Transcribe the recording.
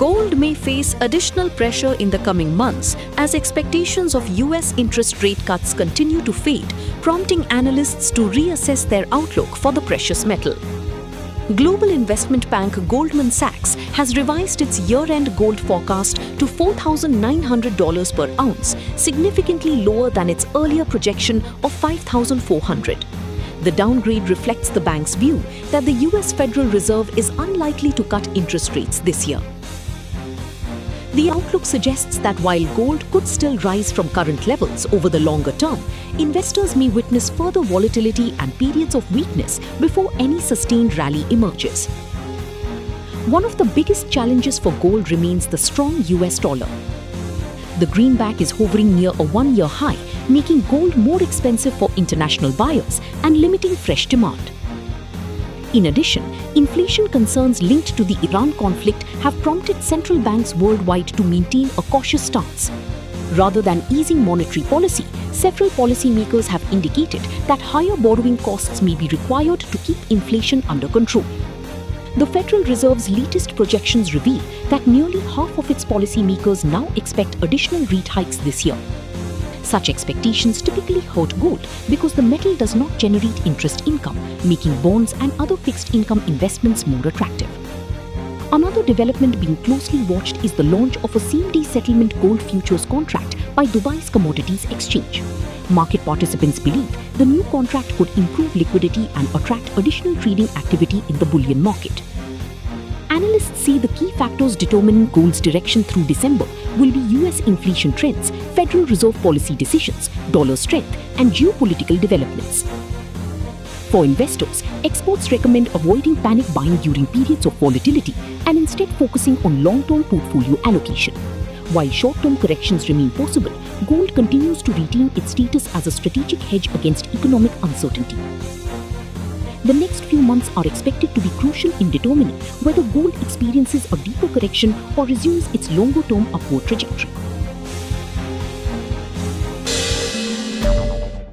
Gold may face additional pressure in the coming months as expectations of US interest rate cuts continue to fade, prompting analysts to reassess their outlook for the precious metal. Global investment bank Goldman Sachs has revised its year-end gold forecast to $4,900 per ounce, significantly lower than its earlier projection of $5,400. The downgrade reflects the bank's view that the US Federal Reserve is unlikely to cut interest rates this year. The outlook suggests that while gold could still rise from current levels over the longer term, investors may witness further volatility and periods of weakness before any sustained rally emerges. One of the biggest challenges for gold remains the strong US dollar. The greenback is hovering near a one-year high, making gold more expensive for international buyers and limiting fresh demand. In addition, inflation concerns linked to the Iran conflict have prompted central banks worldwide to maintain a cautious stance. Rather than easing monetary policy, several policymakers have indicated that higher borrowing costs may be required to keep inflation under control. The Federal Reserve's latest projections reveal that nearly half of its policymakers now expect additional rate hikes this year. Such expectations typically hurt gold because the metal does not generate interest income, making bonds and other fixed income investments more attractive. Another development being closely watched is the launch of a same-day settlement gold futures contract by Dubai's Commodities Exchange. Market participants believe the new contract could improve liquidity and attract additional trading activity in the bullion market. Analysts see the key factors determining gold's direction through December will be US inflation trends, Federal Reserve policy decisions, dollar strength, and geopolitical developments. For investors, experts recommend avoiding panic buying during periods of volatility and instead focusing on long-term portfolio allocation. While short-term corrections remain possible, gold continues to retain its status as a strategic hedge against economic uncertainty. The next few months are expected to be crucial in determining whether gold experiences a deeper correction or resumes its longer-term upward trajectory.